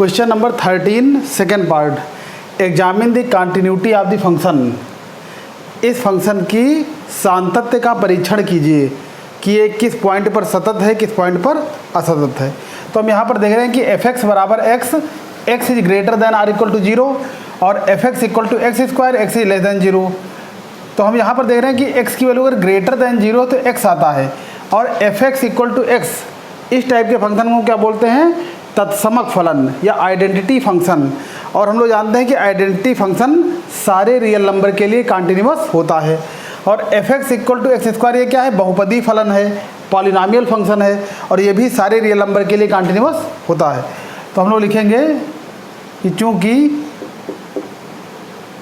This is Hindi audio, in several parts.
Question number 13 second part, examine the continuity of the function. इस फंक्शन की सातत्य का परीक्षण कीजिए कि ये किस पॉइंट पर सतत है, किस पॉइंट पर असतत है। तो हम यहाँ पर देख रहे हैं कि एफ एक्स बराबर x, x is greater than or equal to zero, और f x equal to x square, x is less than zero. तो हम यहाँ पर देख रहे हैं कि x की वैल्यू अगर ग्रेटर देन जीरो तो x आता है, और f x equal to x इस टाइप के फंक्शन को क्या बोलते हैं? तत्समक फलन या आइडेंटिटी फंक्शन। और हम लोग जानते हैं कि आइडेंटिटी फंक्शन सारे रियल नंबर के लिए कॉन्टिन्यूअस होता है। और f x equal to x square ये क्या है? बहुपदी फलन है, पॉलिनॉमियल फंक्शन है, और ये भी सारे रियल नंबर के लिए कॉन्टिन्यूअस होता है। तो हम लोग लिखेंगे कि चूँकि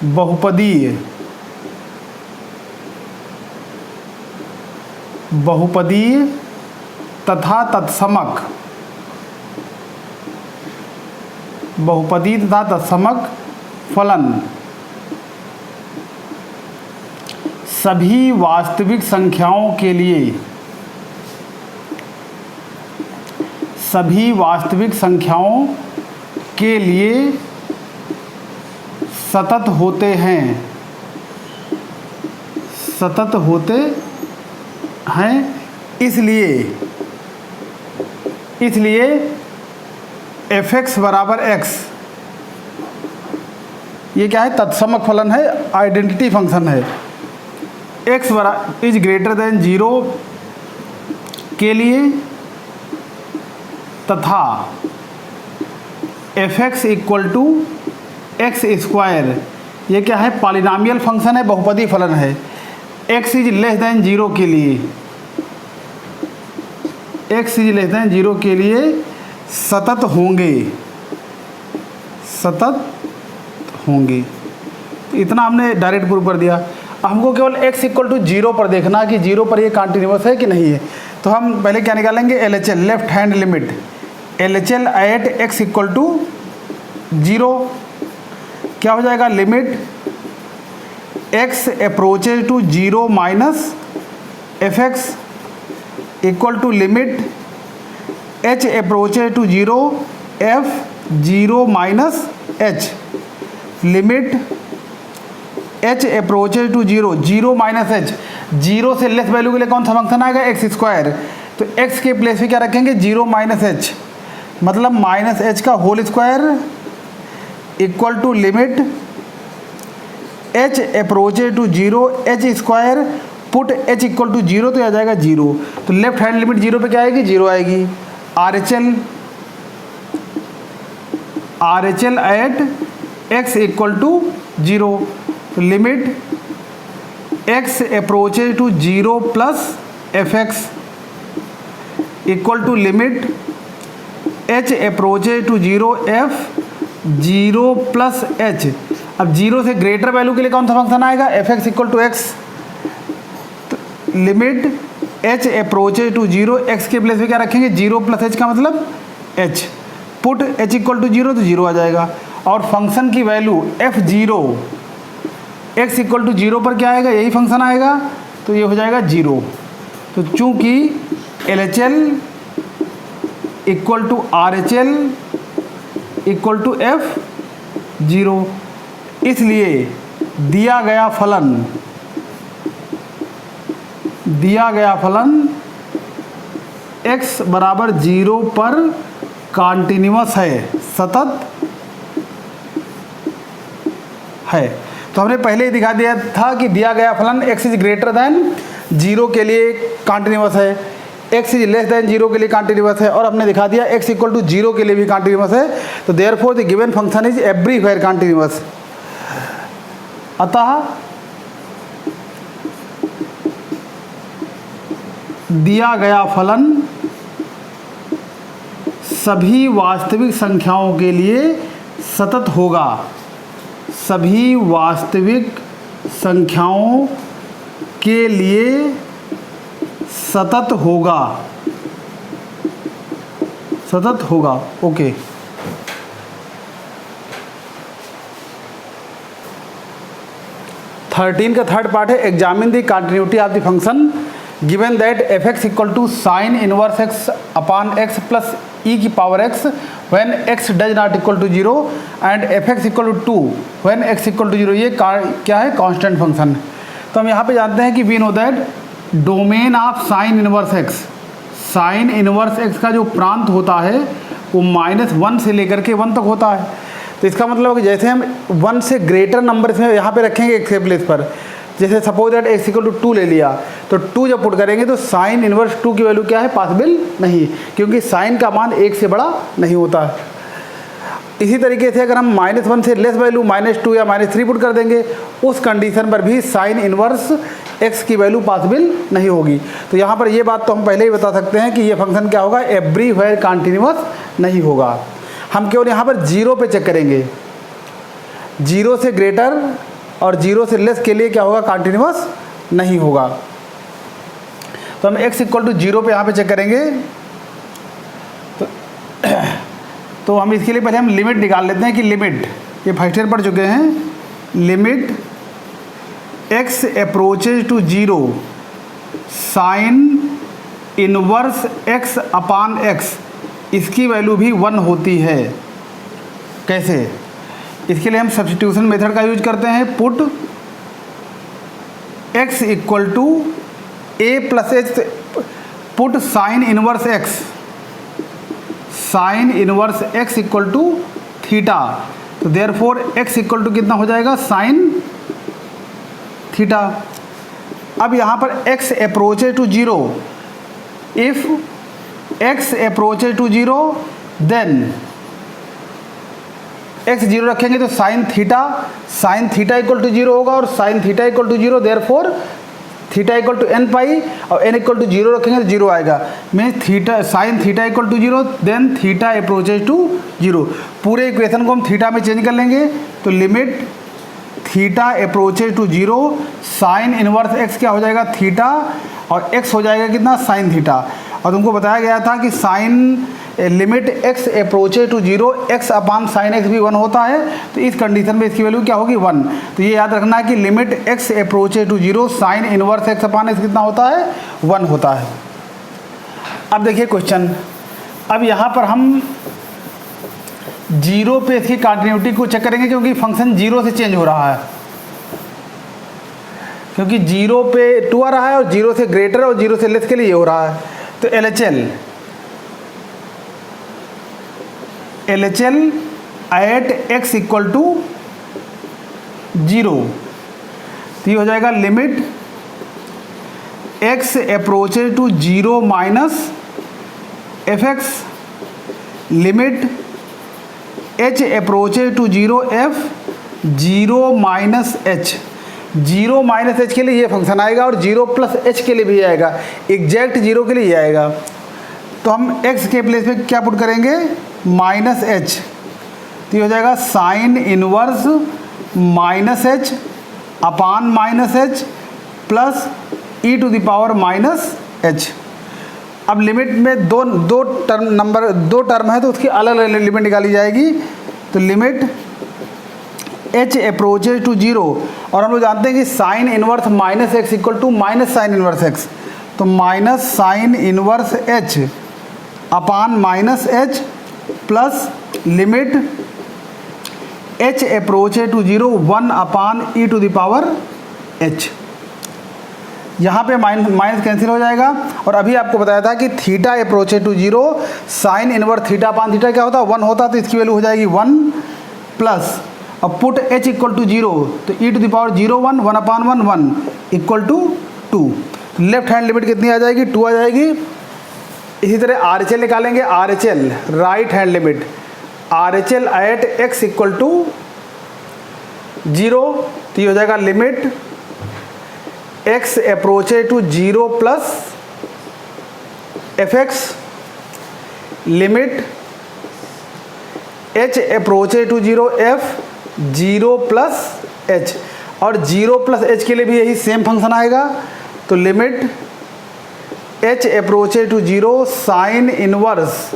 बहुपदीय तथा तत्समक, बहुपदी तथा तत्समक फलन सभी वास्तविक संख्याओं के लिए, सभी वास्तविक संख्याओं के लिए सतत होते हैं, सतत होते हैं। इसलिए एफ एक्स बराबर एक्स ये क्या है? तत्समक फलन है, आइडेंटिटी फंक्शन है। एक्स बराबर इज ग्रेटर देन जीरो के लिए तथा f x equal to x square ये क्या है? पॉलिनॉमियल फंक्शन है, बहुपदी फलन है। X is less than zero के लिए, x is less than zero के लिए सतत होंगे, सतत होंगे। इतना हमने डायरेक्ट प्रूव कर दिया। अब हमको केवल x इक्वल टू जीरो पर देखना कि जीरो पर ये कॉन्टिन्यूअस है कि नहीं है। तो हम पहले क्या निकालेंगे? L H L, left hand limit, L H L at x equal to zero क्या हो जाएगा? Limit x approaches to zero minus f x equal to limit h approaches to zero f zero minus h, limit h approaches to zero, zero minus h. Zero से लेस वैल्यू के लिए कौन सा फंक्शन आएगा? X square. तो x के प्लेस पे क्या रखेंगे? जीरो माइनस एच, मतलब माइनस एच का whole square equal to limit h approaches to zero h square, put h equal to zero तो आ जाएगा जीरो। तो लेफ्ट हैंड लिमिट जीरो पे क्या आएगी? जीरो आएगी। R H L at x equal to zero, तो limit x approaches to zero plus f x equal to limit h approaches to zero f zero plus h. अब जीरो से ग्रेटर वैल्यू के लिए कौन सा फंक्शन आएगा? F x equal to x. Limit h approaches to zero, x के प्लेस पे क्या रखेंगे? जीरो प्लस h का मतलब h, put h equal to zero तो जीरो आ जाएगा। और फंक्शन की value f zero x equal to zero पर क्या आएगा? यही फंक्शन आएगा, तो ये हो जाएगा जीरो। तो चूंकि L H L equal to R H L equal to f zero, इसलिए दिया गया फलन x बराबर जीरो पर कॉन्टिन्यूअस है, सतत है। तो हमने पहले ही दिखा दिया था कि दिया गया फलन x is greater than zero के लिए कॉन्टिन्यूअस है, x is less than zero के लिए कॉन्टिन्यूअस है, और हमने दिखा दिया x इक्वल टू जीरो के लिए भी कॉन्टिन्यूअस है। तो therefore the given function is everywhere continuous. अतः दिया गया फलन सभी वास्तविक संख्याओं के लिए सतत होगा, सभी वास्तविक संख्याओं के लिए सतत होगा, सतत होगा। ओके, थर्टीन का थर्ड पार्ट है examine the continuity of the function given that f x equal to sine inverse x upon x plus e की power x when x does not equal to zero and f x equal to 2 when x equal to zero, ये क्या है, कांस्टेंट फंक्शन। तो हम यहाँ पे जानते हैं कि we know that domain of sine inverse x, sine inverse x का जो प्रांत होता है वो -1 से लेकर के 1 तक होता है। तो इसका मतलब है कि जैसे हम 1 से ग्रेटर नंबर इसमें यहाँ पे रखेंगे एक्स के प्लेस पर, जैसे suppose that x equal to 2 ले लिया, तो 2 जब पुट करेंगे तो साइन इनवर्स 2 की वैल्यू क्या है, पॉसिबल नहीं, क्योंकि साइन का मान 1 से बड़ा नहीं होता है। इसी तरीके से अगर हम -1 से लेस वैल्यू -2 या -3 पुट कर देंगे, उस कंडीशन पर भी साइन इनवर्स एक्स की वैल्यू पॉसिबल नहीं होगी। तो यहाँ पर ये बात तो हम पहले ही बता सकते हैं कि ये फंक्शन क्या होगा, एवरीवेयर कॉन्टिन्यूअस नहीं होगा। हम केवल यहाँ पर 0 पे चेक करेंगे, 0 से ग्रेटर और 0 से लेस के लिए क्या होगा, कॉन्टिन्यूअस नहीं होगा। तो हम x इक्वल टू 0 पे यहाँ पे चेक करेंगे, तो हम इसके लिए पहले हम लिमिट निकाल लेते हैं कि लिमिट, ये फर्स्ट ईयर पढ़ चुके हैं, limit x approaches to 0 sine inverse x upon x, इसकी वैल्यू भी 1 होती है। कैसे? इसके लिए हम सब्स्टिट्यूशन मेथड का यूज करते हैं, put x equal to a plus h, put sine inverse x, sine inverse x equal to theta, तो देयरफॉर x इक्वल टू कितना हो जाएगा, साइन थीटा। अब यहाँ पर x approaches to 0, if x approaches to 0 then x 0 रखेंगे तो साइन थीटा इक्वल टू 0 होगा, और sine theta equal to 0 therefore theta equal to n pi, और n इक्वल टू 0 रखेंगे तो 0 आएगा। Means theta, sine theta equal to 0 then theta approaches to 0। पूरे इक्वेशन को हम थीटा में चेंज कर लेंगे, तो limit theta approaches to 0 sine inverse x क्या हो जाएगा, थीटा, और x हो जाएगा कितना, साइन थीटा। और तुमको बताया गया था कि sine limit x approaches to 0 x upon sine x भी 1 होता है, तो इस कंडीशन में इसकी वैल्यू क्या होगी, 1। तो ये याद रखना है कि limit x approaches to 0 sine inverse x upon x कितना होता है, 1 होता है। अब देखिए क्वेश्चन, अब यहाँ पर हम 0 पे इसकी कंटिन्यूटी को चेक करेंगे, क्योंकि फंक्शन 0 से चेंज हो रहा है, क्योंकि 0 पे 2 आ रहा है और 0 से ग्रेटर और 0 से लेस के लिए ये हो रहा है। तो LHL at x equal to 0, तो ये हो जाएगा limit x approaches to 0 minus f x, limit h approaches to 0 f 0 minus h, 0 minus h के लिए ये फंक्शन आएगा और 0 प्लस एच के लिए भी आएगा, एग्जैक्ट 0 के लिए ये आएगा। तो हम x के प्लेस पे क्या पुट करेंगे, माइनस एच, तो ये हो जाएगा sine inverse minus h upon minus h plus e to the power minus h. अब लिमिट में दो टर्म है, तो उसकी अलग अलग लिमिट निकाली जाएगी। तो लिमिट h अप्रोचेज टू 0, और हम लोग जानते हैं कि sine inverse minus x equal to minus sine inverse x, तो minus sine inverse h upon minus h plus limit h approaches to 0 1 upon e to the power h। यहाँ पे माइनस कैंसिल हो जाएगा, और अभी आपको बताया था कि theta approaches to 0 sine inverse theta upon theta क्या होता है, 1 होता, तो इसकी वैल्यू हो जाएगी 1 प्लस, अब पुट h इक्वल टू 0, तो e to the power 0 1 1 upon 1 1 equal to 2। Left hand limit कितनी आ जाएगी, 2 आ जाएगी। इसी तरह RHL निकालेंगे, RHL right hand limit, RHL at x equal to 0, तो ये हो जाएगा limit x approaches to 0 plus f x, limit h approaches to 0 f 0 plus h, और 0 प्लस h के लिए भी यही सेम फंक्शन आएगा। तो limit h approaches to 0 sine inverse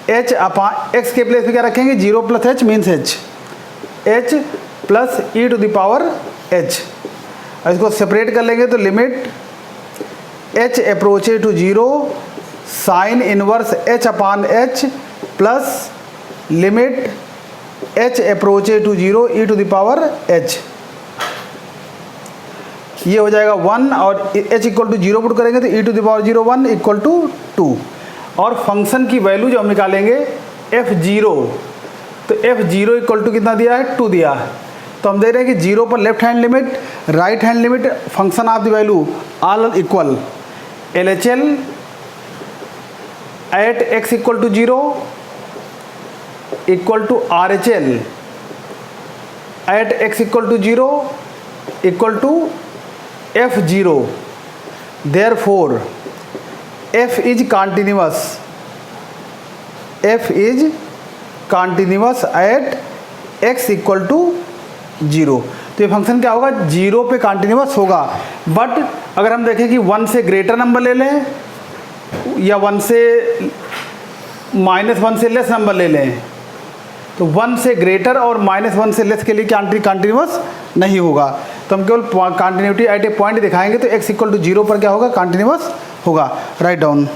h upon x के प्लेस पे क्या रखेंगे, 0 plus h means h plus e to the power h, और इसको सेपरेट कर लेंगे तो limit h approaches to zero sine inverse h upon h plus limit h approaches to zero e to the power h, ये हो जाएगा 1 और h equal to zero put करेंगे तो e to the power zero 1 equal to 2। और फंक्शन की वैल्यू जो हम निकालेंगे f0, तो f0 इक्वल टू कितना दिया है 2 दिया है, तो हम दे रहे हैं कि 0 पर left hand limit, right hand limit, function of the value all equal LHL at x equal to 0 equal to RHL at x equal to 0 equal to f0, therefore f is continuous, f is continuous at x equal to 0। तो ये फंक्शन क्या होगा, 0 पे कंटिन्यूस होगा। बट अगर हम देखें कि 1 से ग्रेटर नंबर ले लें या 1 से -1 से लेस नंबर ले लें, तो 1 से ग्रेटर और -1 से लेस के लिए कंटिन्यूस नहीं होगा। तो हम केवल कंटिन्यूटी एट ए पॉइंट दिखाएंगे, तो x इक्वल टू 0 पर क्या होगा, कंटिन्यूस होगा। Write down.